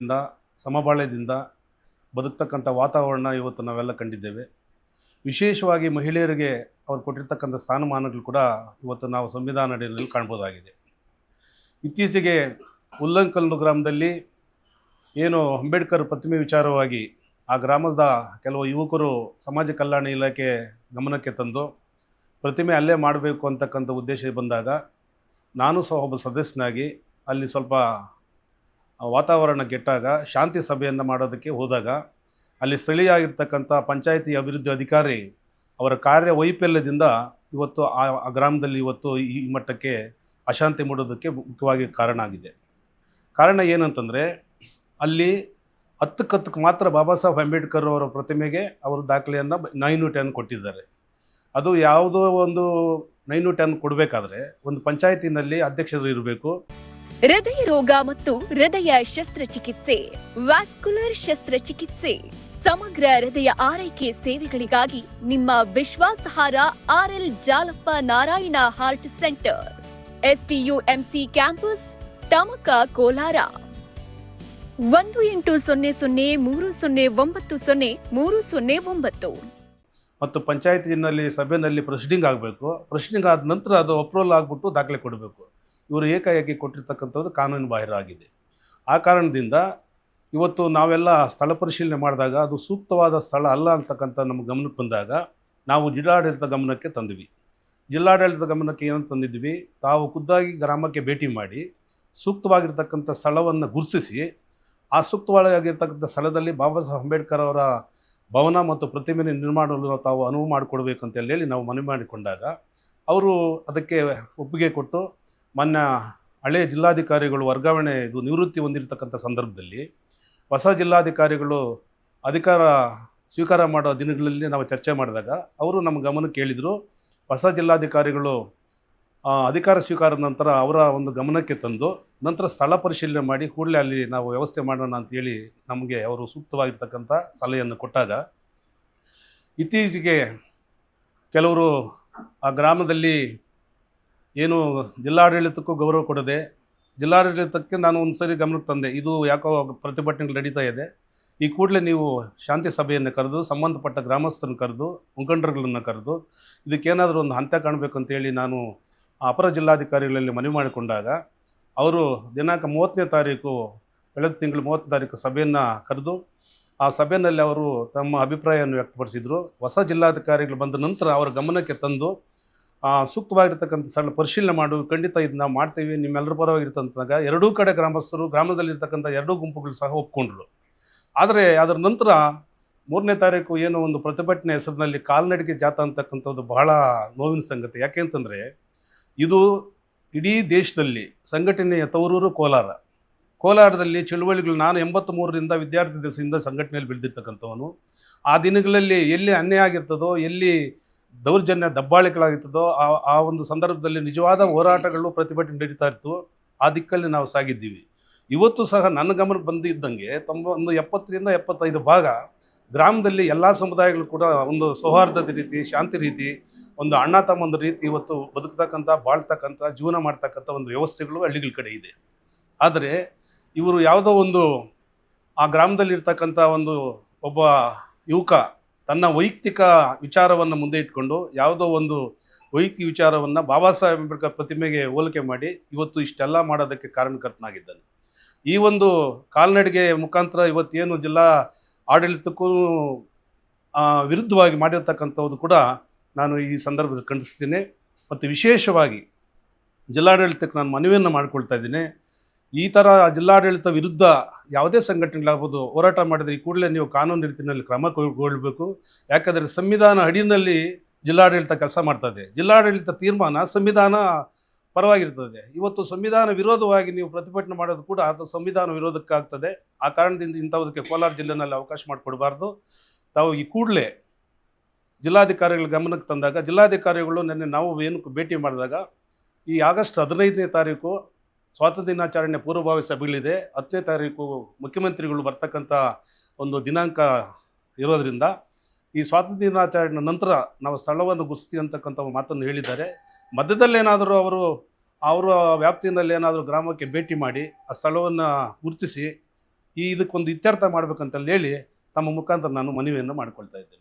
ಇಂದ ಸಮಬಾಳ್ಯದಿಂದ ಬದುಕ್ತಕ್ಕಂಥ ವಾತಾವರಣ ಇವತ್ತು ನಾವೆಲ್ಲ ಕಂಡಿದ್ದೇವೆ. ವಿಶೇಷವಾಗಿ ಮಹಿಳೆಯರಿಗೆ ಅವ್ರು ಕೊಟ್ಟಿರ್ತಕ್ಕಂಥ ಸ್ಥಾನಮಾನಗಳು ಕೂಡ ಇವತ್ತು ನಾವು ಸಂವಿಧಾನ ಅಡಿಯಲ್ಲಿ ಕಾಣ್ಬೋದಾಗಿದೆ. ಇತ್ತೀಚೆಗೆ ಹುಲ್ಲಂಕಲ್ಲು ಗ್ರಾಮದಲ್ಲಿ ಏನು ಅಂಬೇಡ್ಕರ್ ಪ್ರತಿಮೆ ವಿಚಾರವಾಗಿ ಆ ಗ್ರಾಮದ ಕೆಲವು ಯುವಕರು ಸಮಾಜ ಕಲ್ಯಾಣ ಇಲಾಖೆ ಗಮನಕ್ಕೆ ತಂದು ಪ್ರತಿಮೆ ಅಲ್ಲೇ ಮಾಡಬೇಕು ಅಂತಕ್ಕಂಥ ಉದ್ದೇಶ ಬಂದಾಗ ನಾನು ಸಹ ಒಬ್ಬ ಸದಸ್ಯನಾಗಿ ಅಲ್ಲಿ ಸ್ವಲ್ಪ ವಾತಾವರಣ ಕೆಟ್ಟಾಗ ಶಾಂತಿ ಸಭೆಯನ್ನು ಮಾಡೋದಕ್ಕೆ ಹೋದಾಗ ಅಲ್ಲಿ ಸ್ಥಳೀಯ ಆಗಿರ್ತಕ್ಕಂಥ ಪಂಚಾಯಿತಿ ಅಭಿವೃದ್ಧಿ ಅಧಿಕಾರಿ ಅವರ ಕಾರ್ಯ ವೈಫಲ್ಯದಿಂದ ಇವತ್ತು ಆ ಗ್ರಾಮದಲ್ಲಿ ಇವತ್ತು ಈ ಮಟ್ಟಕ್ಕೆ ಅಶಾಂತಿ ಮೂಡೋದಕ್ಕೆ ಮುಖ್ಯವಾಗಿ ಕಾರಣ ಆಗಿದೆ. ಕಾರಣ ಏನಂತಂದರೆ ಅಲ್ಲಿ 10ಕ್ಕೆ ಮಾತ್ರ ಬಾಬಾ ಸಾಹೇಬ್ ಅಂಬೇಡ್ಕರ್ ಅವರ ಪ್ರತಿಮೆಗೆ ಅವರು ದಾಖಲೆಯನ್ನು 9/10 ಕೊಟ್ಟಿದ್ದಾರೆ. ಅದು ಯಾವುದೋ ಒಂದು 9/10 ಕೊಡಬೇಕಾದ್ರೆ ಒಂದು ಪಂಚಾಯತಿನಲ್ಲಿ ಅಧ್ಯಕ್ಷರು ಇರಬೇಕು. ಹೃದಯ ರೋಗ ಮತ್ತು ಹೃದಯ ಶಸ್ತ್ರಚಿಕಿತ್ಸೆ, ವ್ಯಾಸ್ಕುಲರ್ ಶಸ್ತ್ರಚಿಕಿತ್ಸೆ, ಸಮಗ್ರ ಹೃದಯ ಆರೈಕೆ ಸೇವೆಗಳಿಗಾಗಿ ನಿಮ್ಮ ವಿಶ್ವಾಸಾರ್ಹ RL Jalappa Narayana heart centre, STUMC campus, Tamaka, Kolar. 180030090309. ಮತ್ತು ಪಂಚಾಯತಿನಲ್ಲಿ ಸಭೆಯಲ್ಲಿ ಪ್ರೊಸೀಡಿಂಗ್ ಆಗಬೇಕು. ಪ್ರೊಸೀಡಿಂಗ್ ಆದ ನಂತರ ಅದು ಅಪ್ರೂವಲ್ ಆಗಿಬಿಟ್ಟು ದಾಖಲೆ ಕೊಡಬೇಕು. ಇವರು ಏಕಾಏಕಿ ಕೊಟ್ಟಿರ್ತಕ್ಕಂಥದ್ದು ಕಾನೂನು ಬಾಹಿರ ಆಗಿದೆ. ಆ ಕಾರಣದಿಂದ ಇವತ್ತು ನಾವೆಲ್ಲ ಸ್ಥಳ ಪರಿಶೀಲನೆ ಮಾಡಿದಾಗ ಅದು ಸೂಕ್ತವಾದ ಸ್ಥಳ ಅಲ್ಲ ಅಂತಕ್ಕಂಥ ನಮ್ಮ ಗಮನಕ್ಕೆ ಬಂದಾಗ ನಾವು ಜಿಲ್ಲಾಡಳಿತ ಗಮನಕ್ಕೆ ತಂದ್ವಿ. ಜಿಲ್ಲಾಡಳಿತ ಗಮನಕ್ಕೆ ಏನಂತ ತಂದಿದ್ವಿ, ತಾವು ಖುದ್ದಾಗಿ ಗ್ರಾಮಕ್ಕೆ ಭೇಟಿ ಮಾಡಿ ಸೂಕ್ತವಾಗಿರ್ತಕ್ಕಂಥ ಸ್ಥಳವನ್ನು ಗುರುತಿಸಿ ಆ ಸೂಕ್ತವಾಗಿರ್ತಕ್ಕಂಥ ಸ್ಥಳದಲ್ಲಿ ಬಾಬಾ ಸಾಹೇಬ್ ಅಂಬೇಡ್ಕರ್ ಅವರ ಭವನ ಮತ್ತು ಪ್ರತಿಮೆ ನಿರ್ಮಾಣವನ್ನು ತಾವು ಅನುವು ಮಾಡಿಕೊಡ್ಬೇಕಂತ ಹೇಳಿ ನಾವು ಮನವಿ ಮಾಡಿಕೊಂಡಾಗ ಅವರು ಅದಕ್ಕೆ ಒಪ್ಪಿಗೆ ಕೊಟ್ಟು ಮೊನ್ನೆ ಹಳೆಯ ಜಿಲ್ಲಾಧಿಕಾರಿಗಳು ವರ್ಗಾವಣೆ ನಿವೃತ್ತಿ ಹೊಂದಿರತಕ್ಕಂಥ ಸಂದರ್ಭದಲ್ಲಿ ಹೊಸ ಜಿಲ್ಲಾಧಿಕಾರಿಗಳು ಅಧಿಕಾರ ಸ್ವೀಕಾರ ಮಾಡೋ ದಿನಗಳಲ್ಲಿ ನಾವು ಚರ್ಚೆ ಮಾಡಿದಾಗ ಅವರು ನಮ್ಮ ಗಮನಕ್ಕೆ ಕೇಳಿದರು. ಹೊಸ ಜಿಲ್ಲಾಧಿಕಾರಿಗಳು ಅಧಿಕಾರ ಸ್ವೀಕಾರದ ನಂತರ ಅವರ ಒಂದು ಗಮನಕ್ಕೆ ತಂದು ನಂತರ ಸ್ಥಳ ಪರಿಶೀಲನೆ ಮಾಡಿ ಕೂಡಲೇ ಅಲ್ಲಿ ನಾವು ವ್ಯವಸ್ಥೆ ಮಾಡೋಣ ಅಂತೇಳಿ ನಮಗೆ ಅವರು ಸೂಕ್ತವಾಗಿರ್ತಕ್ಕಂಥ ಸಲಹೆಯನ್ನು ಕೊಟ್ಟಾಗ ಇತ್ತೀಚೆಗೆ ಕೆಲವರು ಆ ಗ್ರಾಮದಲ್ಲಿ ಏನು ಜಿಲ್ಲಾಡಳಿತಕ್ಕೂ ಗೌರವ ಕೊಡದೆ ಜಿಲ್ಲಾಡಳಿತಕ್ಕೆ ನಾನು ಒಂದು ಸರಿ ಗಮನಕ್ಕೆ ತಂದೆ, ಇದು ಯಾಕೋ ಪ್ರತಿಭಟನೆಗಳು ನಡೀತಾ ಇದೆ, ಈ ಕೂಡಲೇ ನೀವು ಶಾಂತಿ ಸಭೆಯನ್ನು ಕರೆದು ಸಂಬಂಧಪಟ್ಟ ಗ್ರಾಮಸ್ಥರನ್ನು ಕರೆದು ಮುಖಂಡರುಗಳನ್ನು ಕರೆದು ಇದಕ್ಕೇನಾದರೂ ಒಂದು ಹಂತ ಕಾಣಬೇಕಂತೇಳಿ ನಾನು ಅಪರ ಜಿಲ್ಲಾಧಿಕಾರಿಗಳಲ್ಲಿ ಮನವಿ ಮಾಡಿಕೊಂಡಾಗ ಅವರು ದಿನಾಂಕ 30ನೇ ತಾರೀಕು ಕಳೆದ ತಿಂಗಳು 30ನೇ ತಾರೀಕು ಸಭೆಯನ್ನು ಕರೆದು ಆ ಸಭೆಯಲ್ಲಿ ಅವರು ತಮ್ಮ ಅಭಿಪ್ರಾಯವನ್ನು ವ್ಯಕ್ತಪಡಿಸಿದರು. ಹೊಸ ಜಿಲ್ಲಾಧಿಕಾರಿಗಳು ಬಂದ ನಂತರ ಅವರ ಗಮನಕ್ಕೆ ತಂದು ಸೂಕ್ತವಾಗಿರ್ತಕ್ಕಂಥ ಸ್ಥಳ ಪರಿಶೀಲನೆ ಮಾಡು, ಖಂಡಿತ ಇದು ನಾವು ಮಾಡ್ತೀವಿ, ನಿಮ್ಮೆಲ್ಲರ ಪರವಾಗಿರ್ತಂತಾಗ ಎರಡೂ ಕಡೆ ಗ್ರಾಮಸ್ಥರು ಗ್ರಾಮದಲ್ಲಿರ್ತಕ್ಕಂಥ ಎರಡೂ ಗುಂಪುಗಳು ಸಹ ಒಪ್ಕೊಂಡ್ರು. ಆದರೆ ಅದರ ನಂತರ 3ನೇ ತಾರೀಕು ಏನೋ ಒಂದು ಪ್ರತಿಭಟನೆ ಹೆಸರಿನಲ್ಲಿ ಕಾಲ್ನಡಿಗೆ ಜಾಥಾ ಅಂತಕ್ಕಂಥದ್ದು ಬಹಳ ನೋವಿನ ಸಂಗತಿ. ಯಾಕೆಂತಂದರೆ ಇದು ಇಡೀ ದೇಶದಲ್ಲಿ ಸಂಘಟನೆಯ ತವರೂರು ಕೋಲಾರ. ಕೋಲಾರದಲ್ಲಿ ಚಳುವಳಿಗಳು ನಾನು 83ರಿಂದ ವಿದ್ಯಾರ್ಥಿ ದಿವಸದಿಂದ ಸಂಘಟನೆಯಲ್ಲಿ ಬೆಳೆದಿರ್ತಕ್ಕಂಥವನು. ಆ ದಿನಗಳಲ್ಲಿ ಎಲ್ಲಿ ಅನ್ಯಾಯ ಆಗಿರ್ತದೋ, ಎಲ್ಲಿ ದೌರ್ಜನ್ಯ ದಬ್ಬಾಳಿಕೆಗಳಾಗಿರ್ತದೋ ಆ ಒಂದು ಸಂದರ್ಭದಲ್ಲಿ ನಿಜವಾದ ಹೋರಾಟಗಳು ಪ್ರತಿಭಟನೆ ನಡೀತಾ ಇತ್ತು. ಆ ದಿಕ್ಕಲ್ಲಿ ನಾವು ಸಾಗಿದ್ದೀವಿ. ಇವತ್ತು ಸಹ ನನ್ನ ಗಮನಕ್ಕೆ ಬಂದಿದ್ದಂಗೆ 70ರಿಂದ 75 ಭಾಗ ಗ್ರಾಮದಲ್ಲಿ ಎಲ್ಲ ಸಮುದಾಯಗಳು ಕೂಡ ಒಂದು ಸೌಹಾರ್ದತೆ ರೀತಿ, ಶಾಂತಿ ರೀತಿ, ಒಂದು ಅಣ್ಣ ತಮ್ಮಂದ ರೀತಿ ಇವತ್ತು ಬದುಕ್ತಕ್ಕಂಥ, ಬಾಳ್ತಕ್ಕಂಥ, ಜೀವನ ಮಾಡ್ತಕ್ಕಂಥ ಒಂದು ವ್ಯವಸ್ಥೆಗಳು ಹಳ್ಳಿಗಳ ಕಡೆ ಇದೆ. ಆದರೆ ಇವರು ಯಾವುದೋ ಒಂದು ಆ ಗ್ರಾಮದಲ್ಲಿರ್ತಕ್ಕಂಥ ಒಬ್ಬ ಯುವಕ ತನ್ನ ವೈಯಕ್ತಿಕ ವಿಚಾರವನ್ನು ಮುಂದೆ ಇಟ್ಕೊಂಡು ಯಾವುದೋ ಒಂದು ವೈಯಕ್ತಿಕ ವಿಚಾರವನ್ನು ಬಾಬಾ ಸಾಹೇಬ್ ಅಂಬೇಡ್ಕರ್ ಪ್ರತಿಮೆಗೆ ಹೋಲಿಕೆ ಮಾಡಿ ಇವತ್ತು ಇಷ್ಟೆಲ್ಲ ಮಾಡೋದಕ್ಕೆ ಕಾರಣಕರ್ತನಾಗಿದ್ದಾನೆ. ಈ ಒಂದು ಕಾಲ್ನಡಿಗೆ ಮುಖಾಂತರ ಇವತ್ತೇನು ಜಿಲ್ಲಾ ಆಡಳಿತಕ್ಕೂ ವಿರುದ್ಧವಾಗಿ ಮಾಡಿರ್ತಕ್ಕಂಥದ್ದು ಕೂಡ ನಾನು ಈ ಸಂದರ್ಭದಲ್ಲಿ ಖಂಡಿಸ್ತೀನಿ. ಮತ್ತು ವಿಶೇಷವಾಗಿ ಜಿಲ್ಲಾಡಳಿತಕ್ಕೆ ನಾನು ಮನವಿಯನ್ನು ಮಾಡಿಕೊಳ್ತಾ ಇದ್ದೀನಿ. ಈ ಥರ ಜಿಲ್ಲಾಡಳಿತ ವಿರುದ್ಧ ಯಾವುದೇ ಸಂಘಟನೆಗಳಾಗ್ಬೋದು ಹೋರಾಟ ಮಾಡಿದರೆ ಈ ಕೂಡಲೇ ನೀವು ಕಾನೂನು ರೀತಿಯಲ್ಲಿ ಕ್ರಮ ಕೈಗೊಳ್ಳಬೇಕು. ಯಾಕಂದರೆ ಸಂವಿಧಾನ ಅಡಿಯಲ್ಲಿ ಜಿಲ್ಲಾಡಳಿತ ಕೆಲಸ ಮಾಡ್ತದೆ. ಜಿಲ್ಲಾಡಳಿತ ತೀರ್ಮಾನ ಸಂವಿಧಾನ ಪರವಾಗಿರ್ತದೆ. ಇವತ್ತು ಸಂವಿಧಾನ ವಿರೋಧವಾಗಿ ನೀವು ಪ್ರತಿಭಟನೆ ಮಾಡೋದು ಕೂಡ ಅದು ಸಂವಿಧಾನ ವಿರೋಧಕ್ಕಾಗ್ತದೆ. ಆ ಕಾರಣದಿಂದ ಇಂಥದಕ್ಕೆ ಕೋಲಾರ ಜಿಲ್ಲೆಯಲ್ಲಿ ಅವಕಾಶ ಮಾಡಿಕೊಡಬಾರ್ದು. ತಾವು ಈ ಕೂಡಲೇ ಜಿಲ್ಲಾಧಿಕಾರಿಗಳ ಗಮನಕ್ಕೆ ತಂದಾಗ ಜಿಲ್ಲಾಧಿಕಾರಿಗಳು ನಾವು ಏನಕ್ಕೆ ಭೇಟಿ ಮಾಡಿದಾಗ ಈ ಆಗಸ್ಟ್ 15ನೇ ತಾರೀಕು ಸ್ವಾತಂತ್ರ್ಯ ದಿನಾಚರಣೆ ಪೂರ್ವಭಾವಿ ಸಭೆಗಳಿದೆ. 10ನೇ ತಾರೀಕು ಮುಖ್ಯಮಂತ್ರಿಗಳು ಬರ್ತಕ್ಕಂಥ ಒಂದು ದಿನಾಂಕ ಇರೋದರಿಂದ ಈ ಸ್ವಾತಂತ್ರ್ಯ ದಿನಾಚರಣೆ ನಂತರ ನಾವು ಸ್ಥಳವನ್ನು ಗುರುತಿಸ್ತೀವಿ ಅಂತಕ್ಕಂಥ ಮಾತನ್ನು ಹೇಳಿದ್ದಾರೆ. ಮಧ್ಯದಲ್ಲೇನಾದರೂ ಅವರ ವ್ಯಾಪ್ತಿಯಲ್ಲಿ ಏನಾದರೂ ಗ್ರಾಮಕ್ಕೆ ಭೇಟಿ ಮಾಡಿ ಆ ಸ್ಥಳವನ್ನು ಗುರುತಿಸಿ ಇದಕ್ಕೊಂದು ಇತ್ಯರ್ಥ ಮಾಡಬೇಕಂತಲ್ಲಿ ಹೇಳಿ ತಮ್ಮ ಮುಖಾಂತರ ನಾನು ಮನವಿಯನ್ನು ಮಾಡಿಕೊಳ್ತಾ ಇದ್ದೇನೆ.